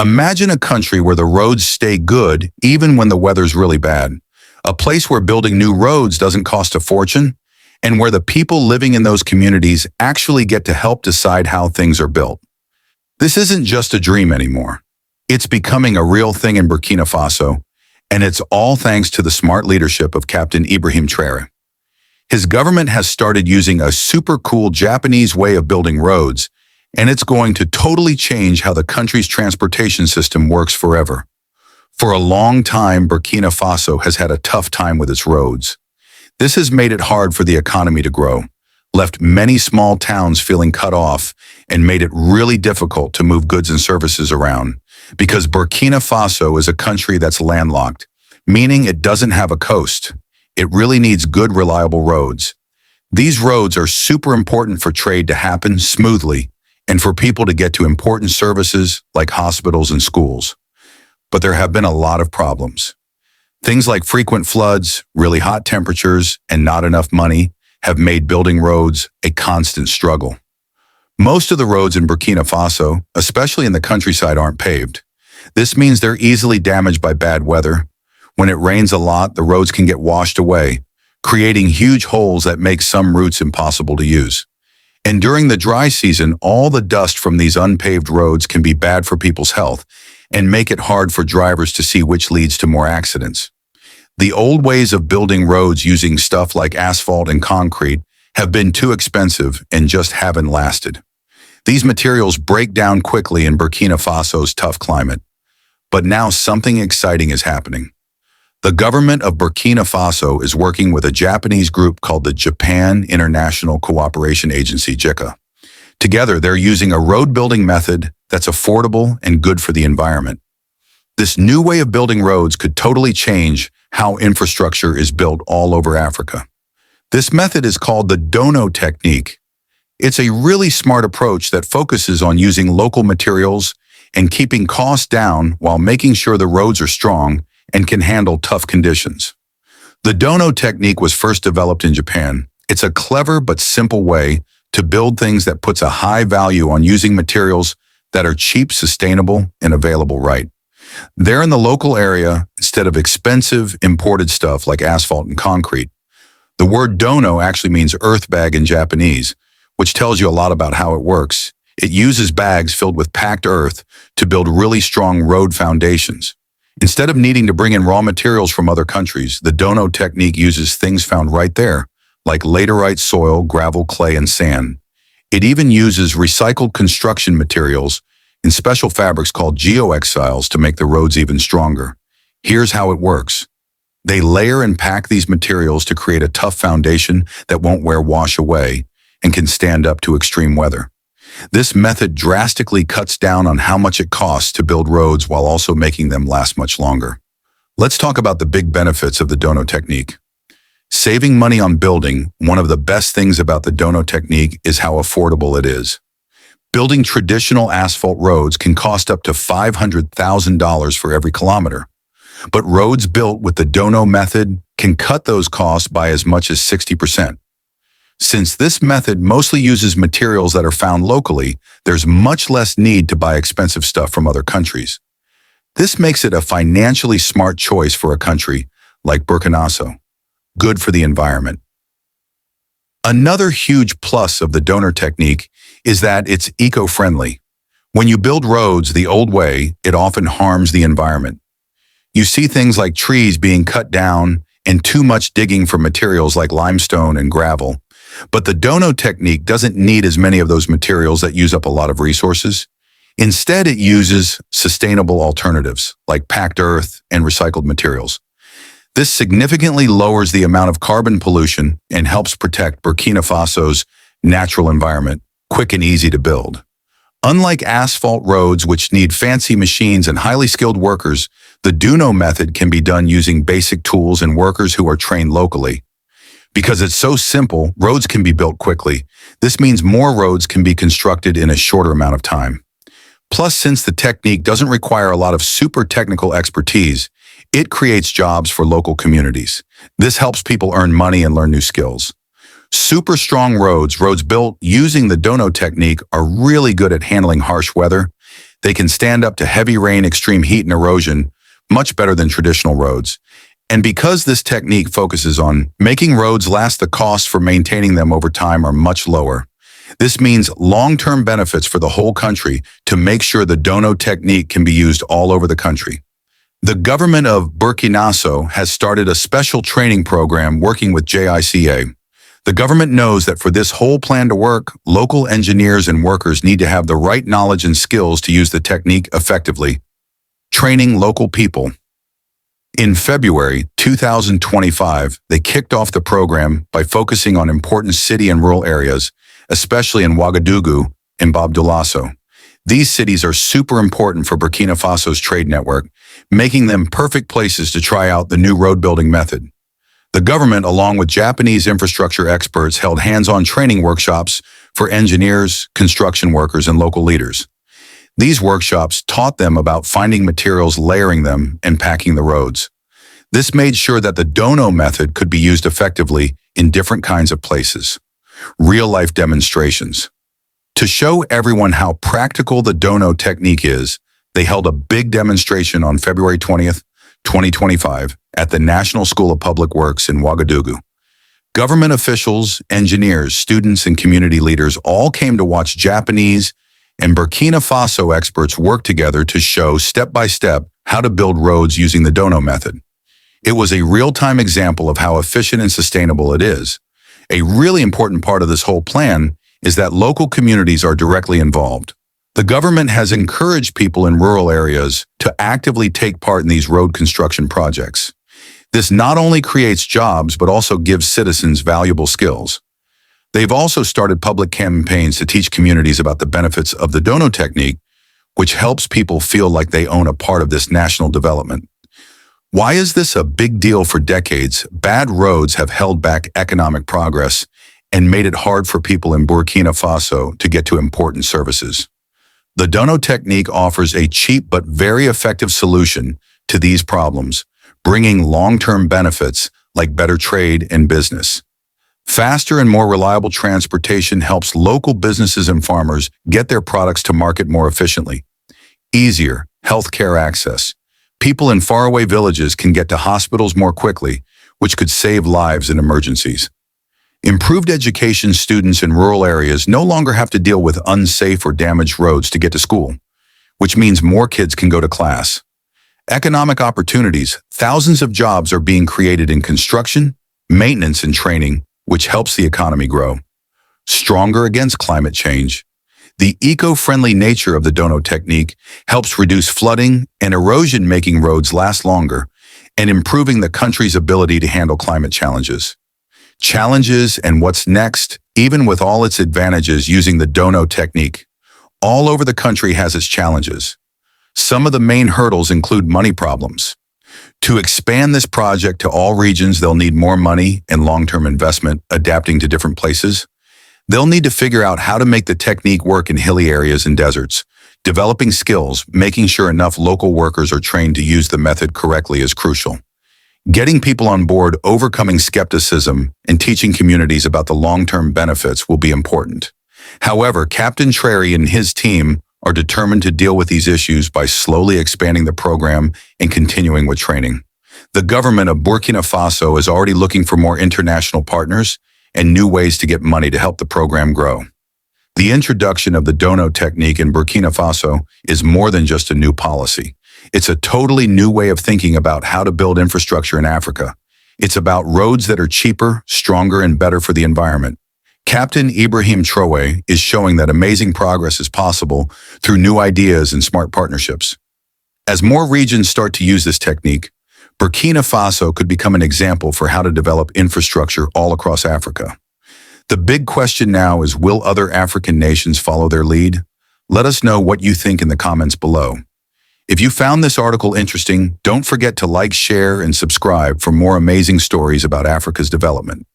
Imagine a country where the roads stay good even when the weather's really bad. A place where building new roads doesn't cost a fortune, and where the people living in those communities actually get to help decide how things are built. This isn't just a dream anymore. It's becoming a real thing in Burkina Faso, and it's all thanks to the smart leadership of Captain Ibrahim Traoré. His government has started using a super cool Japanese way of building roads, and it's going to totally change how the country's transportation system works forever. For a long time, Burkina Faso has had a tough time with its roads. This has made it hard for the economy to grow, left many small towns feeling cut off, and made it really difficult to move goods and services around. Because Burkina Faso is a country that's landlocked, meaning it doesn't have a coast. It really needs good, reliable roads. These roads are super important for trade to happen smoothly and for people to get to important services like hospitals and schools. But there have been a lot of problems. Things like frequent floods, really hot temperatures, and not enough money have made building roads a constant struggle. Most of the roads in Burkina Faso, especially in the countryside, aren't paved. This means they're easily damaged by bad weather. When it rains a lot, the roads can get washed away, creating huge holes that make some routes impossible to use. And during the dry season, all the dust from these unpaved roads can be bad for people's health and make it hard for drivers to see, which leads to more accidents. The old ways of building roads using stuff like asphalt and concrete have been too expensive and just haven't lasted. These materials break down quickly in Burkina Faso's tough climate. But now something exciting is happening. The government of Burkina Faso is working with a Japanese group called the Japan International Cooperation Agency, JICA. Together, they're using a road building method that's affordable and good for the environment. This new way of building roads could totally change how infrastructure is built all over Africa. This method is called the Dono technique. It's a really smart approach that focuses on using local materials and keeping costs down while making sure the roads are strong and can handle tough conditions. The Dono technique was first developed in Japan. It's a clever but simple way to build things that puts a high value on using materials that are cheap, sustainable, and available right. They're in the local area instead of expensive imported stuff like asphalt and concrete. The word dono actually means earth bag in Japanese, which tells you a lot about how it works. It uses bags filled with packed earth to build really strong road foundations. Instead of needing to bring in raw materials from other countries, the Dono technique uses things found right there, like laterite soil, gravel, clay, and sand. It even uses recycled construction materials and special fabrics called geoexiles to make the roads even stronger. Here's how it works. They layer and pack these materials to create a tough foundation that won't wash away and can stand up to extreme weather. This method drastically cuts down on how much it costs to build roads while also making them last much longer. Let's talk about the big benefits of the Dono technique. Saving money on building, one of the best things about the Dono technique is how affordable it is. Building traditional asphalt roads can cost up to $500,000 for every kilometer. But roads built with the Dono method can cut those costs by as much as 60%. Since this method mostly uses materials that are found locally, there's much less need to buy expensive stuff from other countries. This makes it a financially smart choice for a country like Burkina Faso. Good for the environment. Another huge plus of the Dono technique is that it's eco-friendly. When you build roads the old way, it often harms the environment. You see things like trees being cut down and too much digging for materials like limestone and gravel. But the Dono technique doesn't need as many of those materials that use up a lot of resources. Instead, it uses sustainable alternatives like packed earth and recycled materials. This significantly lowers the amount of carbon pollution and helps protect Burkina Faso's natural environment, quick and easy to build. Unlike asphalt roads, which need fancy machines and highly skilled workers, the Dono method can be done using basic tools and workers who are trained locally. Because it's so simple, roads can be built quickly. This means more roads can be constructed in a shorter amount of time. Plus, since the technique doesn't require a lot of super technical expertise, it creates jobs for local communities. This helps people earn money and learn new skills. Super strong roads built using the Dono technique are really good at handling harsh weather. They can stand up to heavy rain, extreme heat, and erosion much better than traditional roads. And because this technique focuses on making roads last, the costs for maintaining them over time are much lower. This means long-term benefits for the whole country to make sure the Dono technique can be used all over the country. The government of Burkina Faso has started a special training program working with JICA. The government knows that for this whole plan to work, local engineers and workers need to have the right knowledge and skills to use the technique effectively. Training local people. In February 2025, they kicked off the program by focusing on important city and rural areas, especially in Ouagadougou and Bambilor. These cities are super important for Burkina Faso's trade network, making them perfect places to try out the new road building method. The government, along with Japanese infrastructure experts, held hands-on training workshops for engineers, construction workers, and local leaders. These workshops taught them about finding materials, layering them, and packing the roads. This made sure that the Dono method could be used effectively in different kinds of places. Real-life demonstrations. To show everyone how practical the Dono technique is, they held a big demonstration on February 20th, 2025 at the National School of Public Works in Ouagadougou. Government officials, engineers, students, and community leaders all came to watch Japanese and Burkina Faso experts work together to show step-by-step how to build roads using the Dono method. It was a real-time example of how efficient and sustainable it is. A really important part of this whole plan is that local communities are directly involved. The government has encouraged people in rural areas to actively take part in these road construction projects. This not only creates jobs, but also gives citizens valuable skills. They've also started public campaigns to teach communities about the benefits of the Dono technique, which helps people feel like they own a part of this national development. Why is this a big deal? For decades, bad roads have held back economic progress and made it hard for people in Burkina Faso to get to important services. The Dono technique offers a cheap but very effective solution to these problems, bringing long-term benefits like better trade and business. Faster and more reliable transportation helps local businesses and farmers get their products to market more efficiently. Easier healthcare access. People in faraway villages can get to hospitals more quickly, which could save lives in emergencies. Improved education. Students in rural areas no longer have to deal with unsafe or damaged roads to get to school, which means more kids can go to class. Economic opportunities. Thousands of jobs are being created in construction, maintenance, and training, which helps the economy grow. Stronger against climate change. The eco-friendly nature of the Dono technique helps reduce flooding and erosion, making roads last longer and improving the country's ability to handle climate challenges. Challenges and what's next. Even with all its advantages, using the Dono technique all over the country has its challenges. Some of the main hurdles include money problems. To expand this project to all regions, they'll need more money and long-term investment adapting to different places. They'll need to figure out how to make the technique work in hilly areas and deserts. Developing skills, making sure enough local workers are trained to use the method correctly is crucial. Getting people on board, overcoming skepticism, and teaching communities about the long-term benefits will be important. However, Captain Traoré and his team are determined to deal with these issues by slowly expanding the program and continuing with training. The government of Burkina Faso is already looking for more international partners and new ways to get money to help the program grow. The introduction of the Dono technique in Burkina Faso is more than just a new policy. It's a totally new way of thinking about how to build infrastructure in Africa. It's about roads that are cheaper, stronger, and better for the environment. Captain Ibrahim Traoré is showing that amazing progress is possible through new ideas and smart partnerships. As more regions start to use this technique, Burkina Faso could become an example for how to develop infrastructure all across Africa. The big question now is, will other African nations follow their lead? Let us know what you think in the comments below. If you found this article interesting, don't forget to like, share, and subscribe for more amazing stories about Africa's development.